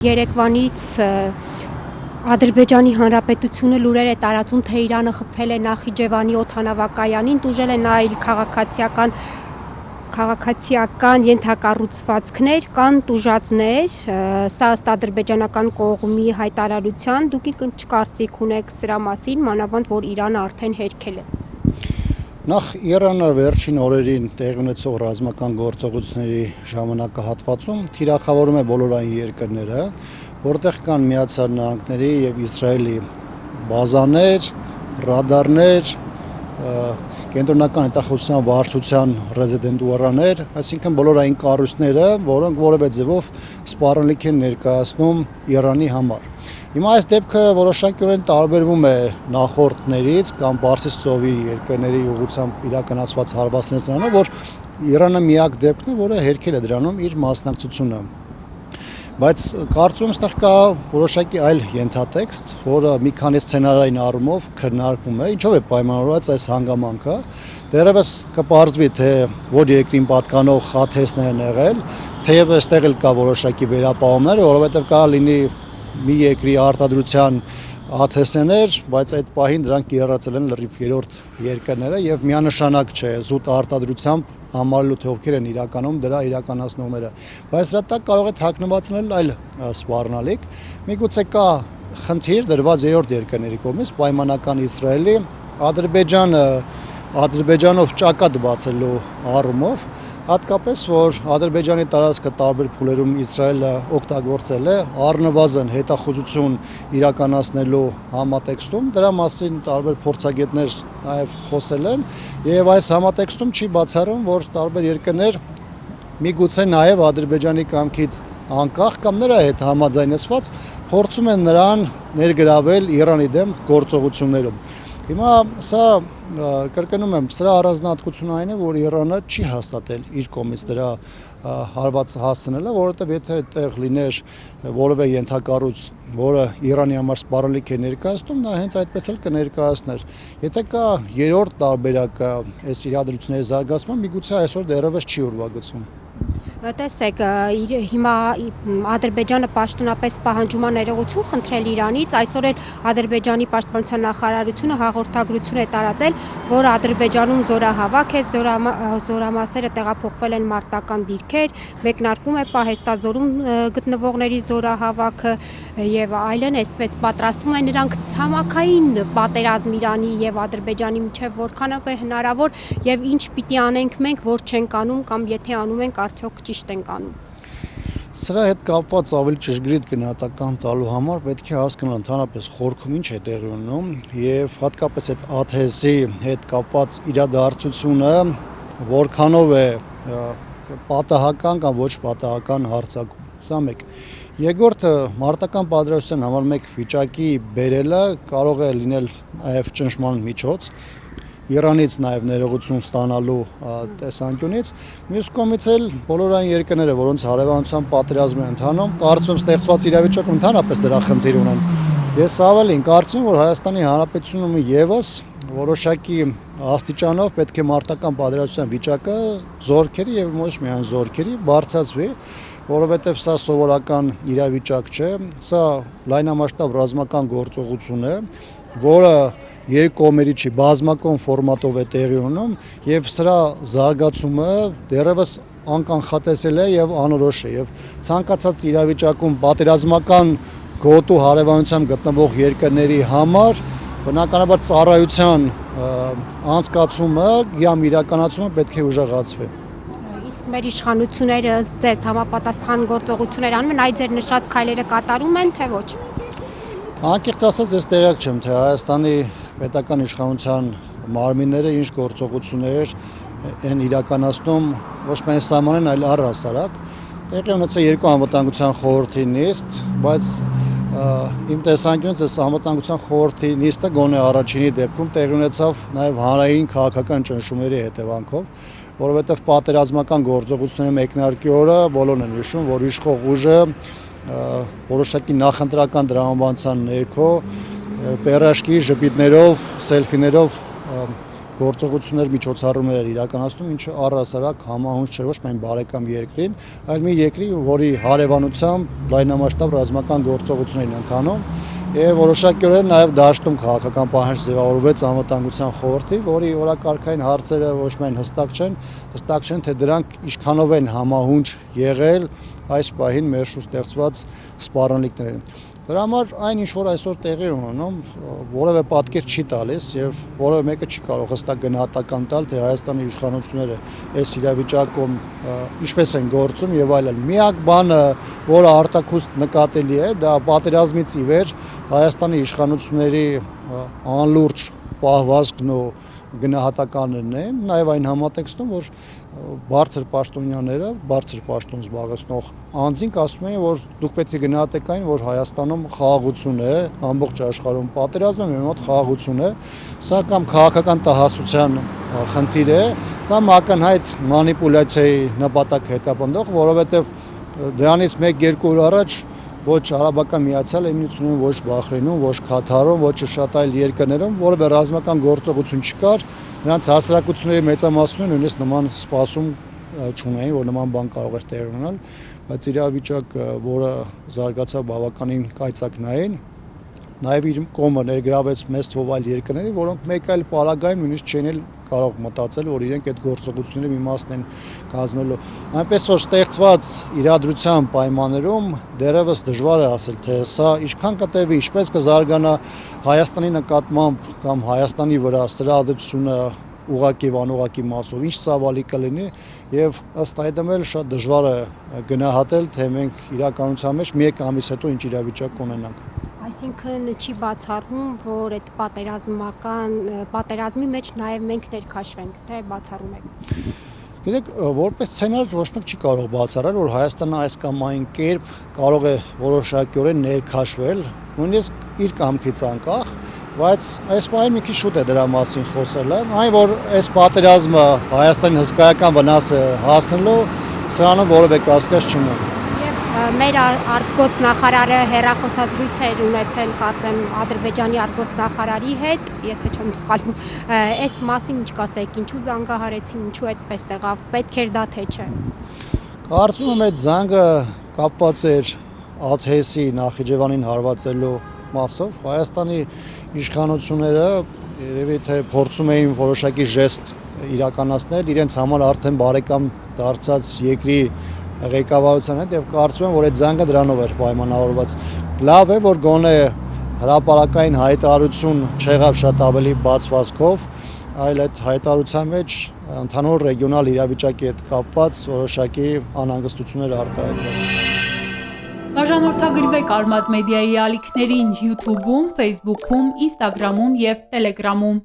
Երեկվանից Ադրբեջանի Հանրապետությունը լուրեր է տարածում, թե Իրանը խփել է Նախիջևանի օդանավակայանին, տուժել է նաև քաղաքացիական ենթակառուցվածքներ, կան տուժածներ, սա ըստ ադրբեջանական կողմի հայտարարության, դուք ինչ կարծիք ունեք սրա մասին, մանավանդ որ Իրանը արդեն հերքել է։ Նախ Իրանը վերջին օրերին տեղի ունեցող ռազմական գործողությունների ժամանակահատվածում թիրախավորում է բոլոր այն երկրները, որտեղ կան Միացյալ Նահանգների եւ Իսրայելի բազաներ, ռադարներ, կենտրոնական հետախուզության վարչության ռեզիդենտուրաներ, այսինքն բոլոր այն կառույցները, որոնք որևէ ձևով սպառնալիք են ներկայացնում Իրանի համար։ Հիմա այս դեպքը որոշակիորեն տարբերվում է նախորդներից կամ Պարսից ծովի երկրների ուղղությամբ իրականացված հարվածներից նրանով, որ Իրանը միակ դեպքն է, որը հերքել է դրանում իր մասնակցությունը։ Բայց կարծում ստեղ կա որոշակի այլ ենթատեքստ, որը մի քանի սցենարային առումով քննարկվում է, ինչով է պայմանավորված այս հանգամանքը։ Դեռևս կպարզվի, թե որ երկրին պատկանող խաթերցներ են եղել, թեև այստեղ էլ կա որոշակի վերապահումներ, որովհետև կարող լինի մի երկրի արտադրության ԱԹՍ-ներ, բայց այդ պահին դրանք կիրառածել են լրիվ երրորդ երկրները եւ միանշանակ չէ զուտ արտադրությամբ համարելու թե ովքեր են իրականում դրա իրականացնողները, բայց դրա տակ կարող է թաքնվածնել այլ սպառնալիք։ Միգուցե կա խնդիր դրված երրորդ երկրների կողմից պայմանական Իսրայելի Ադրբեջանով ճակատ բացելու առումով, հատկապես որ Ադրբեջանի տարածքը տարբեր փուլերում Իսրայելը օգտագործել է առնվազն հետախուզություն իրականացնելու համատեքստում, դրա մասին տարբեր փորձագետներ նաև խոսել են եւ այս համատեքստում չի բացառում, որ տարբեր երկրներ միգուցե նաև Ադրբեջանի կամքից անկախ կամ նրա հետ համաձայնեցված փորձում են նրան ներգրավել Իրանի դեմ գործողություններում։ Հիմա սա կրկնում եմ, սրա առանձնահատկությունը այն է, որ Իրանը չի հաստատել իր կողմից դրա հարված հասցնելը, որովհետև եթե այդտեղ լիներ որևէ ենթակառույց, որը Իրանի համար սպառնալիք է ներկայացնում, նա հենց այդպես էլ կներկայացներ։ Եթե կա երրորդ տարբերակը այս իրադրությունների զարգացման, միգուցե այսօր դեռևս չի ուրվագծվում։ Տեսեք, հիմա Ադրբեջանը պաշտոնապես պահանջում է ներողություն խնդրել Իրանից, այսօր էլ Ադրբեջանի պաշտպանության նախարարությունը հաղորդագրություն է տարածել, որ Ադրբեջանում զորահավաք է, զորամասերը տեղափոխվել են մարտական դիրքեր, մեկնարկում է Պահեստազորում գտնվողների զորահավաքը եւ այլն, այսպես պատրաստվում են նրանք ցամաքային պատերազմ Իրանի եւ Ադրբեջանի միջեւ որքանով է հնարավոր եւ ինչ պիտի անենք մենք, որ չենք անում կամ եթե անում ենք արդյոք ճիշտ ենք անում։ Սրա հետ կապված ավելի ճշգրիտ գնահատական տալու համար պետք է հասկանալ ընդհանրապես խորքում ինչ է տեղի ունենում եւ հատկապես այդ ԱԹՍ-ի հետ կապված իրադարձությունը որքանով է պատահական կամ ոչ պատահական հարձակում։ Սա մեկ։ Երկրորդը մարտական պատերազմության համար մեկ վիճակի բերելը կարող է լինել նաեւ ճնշման միջոց Իրանից նաև ներողություն ստանալու տեսանկյունից, մյուս կողմից էլ բոլոր այն երկրները, որոնց հարևանությամբ պատերազմ է ընթանում, կարծում ստեղծված իրավիճակում ընդհանրապես դրա խնդիր ունեն։ Ես ավելին կարծում եմ, որ Հայաստանի Հանրապետությունում եւս որոշակի աստիճանով պետք է մարտական պատերազմության վիճակը զորքերի եւ ոչ միայն զորքերի բարձրացվի, որովհետեւ սա սովորական իրավիճակ չէ, սա լայնամասշտաբ ռազմական գործողություն է, որը երկու կողմերի չի բազմակողմ ֆորմատով է տեղի ունենում եւ սրա զարգացումը դեռևս անկանխատեսել է եւ անորոշ է եւ ցանկացած իրավիճակում պատերազմական գոտու հարևանությամբ գտնվող երկրների համար բնականաբար ծառայության անցկացումը կամ իրականացումը պետք է ուժեղացվի։ Իսկ մեր իշխանությունները ըստ ձեզ համապատասխան գործողություններ անում են, այդ ձեր նշած քայլերը կատարում են, թե ոչ։ Անկեղծ ասած, ես տեղյակ չեմ, թե Հայաստանի պետական իշխանության մարմինները ինչ գործողություններ են իրականացնում ոչ միայն սահմանեն, այլ առհասարակ։ Տեղի ունեցել երկու անվտանգության խորհրդի նիստ, բայց իմ տեսանկյունից այս անվտանգության խորհրդի նիստը գոնե առաջինի դեպքում տեղի ունեցավ նաև հանրային քաղաքական ճնշումների հետևանքով, որովհետև պատերազմական գործողությունների մեկնարկի օրը բոլորն են հիշում, որ իշխող ուժը որոշակի նախընտրական դրամաբանության ներքո պերաշկի ժպիտներով, սելֆիներով գործողություններ միջոցառումներ իրականացնում, ինչը առհասարակ համահունչ չէ ոչ միայն բարեկամ երկրին, այլ մի երկրի, որի հարևանությամբ լայնամասշտաբ ռազմական գործողություններ են ընթանում եւ որոշակիորեն նաեւ դաշտում քաղաքական պահանջ ձևավորվեց անվտանգության խորհրդի, որի օրակարգային հարցերը ոչ միայն հստակ չեն, թե դրանք ինչքանով են համահունչ եղել այս պահին մեր շուրջ ստեղծված սպառնալիքներին։ Դրա համար այն ինչ որ այսօր տեղի ունենում, որևէ պատկեր չի տալիս եւ որևէ մեկը չի կարող հստակ գնահատական տալ, թե Հայաստանի իշխանությունները այս իրավիճակում ինչպես են գործում եւ այլն։ Միակ բանը, որը արտաքուստ նկատելի է, դա պատերազմից ի վեր Հայաստանի իշխանությունների անլուրջ պահվածքն ու գնահատականներն են, նաև այն համատեքստում, որ բարձր պաշտոնյաները, բարձր պաշտոն զբաղեցնող անձինք ասում են, որ դուք պետք է գնահատեք այն, որ Հայաստանում խաղաղություն է, ամբողջ աշխարհում պատերազմը մեր մոտ խաղաղություն է, սա կամ քաղաքական տհասության խնդիր է, կամ ակնհայտ մանիպուլյացիայի նպատակ հետապնդող, որովհետև դրանից 1-2 օր առաջ ոչ Արաբական Միացյալ Էմիրությունում, ոչ Բահրեյնում, ոչ Քաթարում, ոչ շատ այլ երկրներում որևէ ռազմական գործողություն չկար, նրանց հասարակությունների մեծամասնությունը նույնիսկ նման սպասում չունեին, որ նման բան կարող էր տեղի ունենալ, բայց իրավիճակը, որը զարգացավ բավականին կայծակնային, նաև իր կողմը ներգրավեց մեծ թվով այլ երկրների, որոնք մեկ այլ պարագայում նույնիսկ չեն էլ կարող մտածել, որ իրենք այդ գործողությունների մի մասն են կազմելու։ Այնպես որ ստեղծված իրադրության պայմաններում դեռևս դժվար է ասել, թե սա ինչքան կտևի, ինչպես կզարգանա Հայաստանի նկատմամբ կամ Հայաստանի վրա սրա ազդեցությունը ուղղակի եւ անուղղակի մասով, ինչ ծավալի կլինի եւ ըստ այդմ էլ շատ դժվար է գնահատել, թե մենք իրականության մեջ մի ամիս հետո ինչ իրավիճակ կունենանք։ Այսինքն չի բացառվում, որ այդ պատերազմի մեջ նաև մենք ներքաշվենք, թե բացառում եք։ Գիտեք, որպես սցենար ոչ մեկ չի կարող բացառել, որ Հայաստանը այս կամ այն կերպ կարող է որոշակիորեն ներքաշվել, նույնիսկ իր կամքից անկախ, բայց այս պահին մի քիչ շուտ է դրա մասին խոսելը, այն որ այս պատերազմը Հայաստանի հսկայական վնաս է հասնելու, սրանում որևէ կասկած չունի։ Մեր արտգործնախարարը հեռախոսազրույց էր ունեցել, կարծեմ, Ադրբեջանի արտգործնախարարի հետ, եթե չեմ սխալվում, այս մասին ինչ կասեք, ինչու զանգահարեցին, ինչու այդպես եղավ, պետք էր դա թե չէ։ Կարծում եմ այդ զանգը կապված էր ԱԹՍ-ի Նախիջևանին հարվածելու մասով, Հայաստանի իշխանությունները երևի թե փորձում էին որոշակի ժեստ իրականացնել իրենց համար արդեն բարեկամ դարձած երկրի ղեկավարության հետ եւ կարծում եմ, որ այդ զանգը դրանով էր պայմանավորված։ Լավ է, որ գոնե հրապարակային հայտարարություն չեղավ շատ ավելի բացվածքով, այլ այդ հայտարարության մեջ ընդհանուր ռեգիոնալ իրավիճակի հետ կապված որոշակի անհանգստություններ արտահայտվեցին։ Բաժանորդագրվեք Արմադ մեդիայի ալիքներին YouTube-ում, Facebook-ում, Instagram-ում եւ Telegram-ում։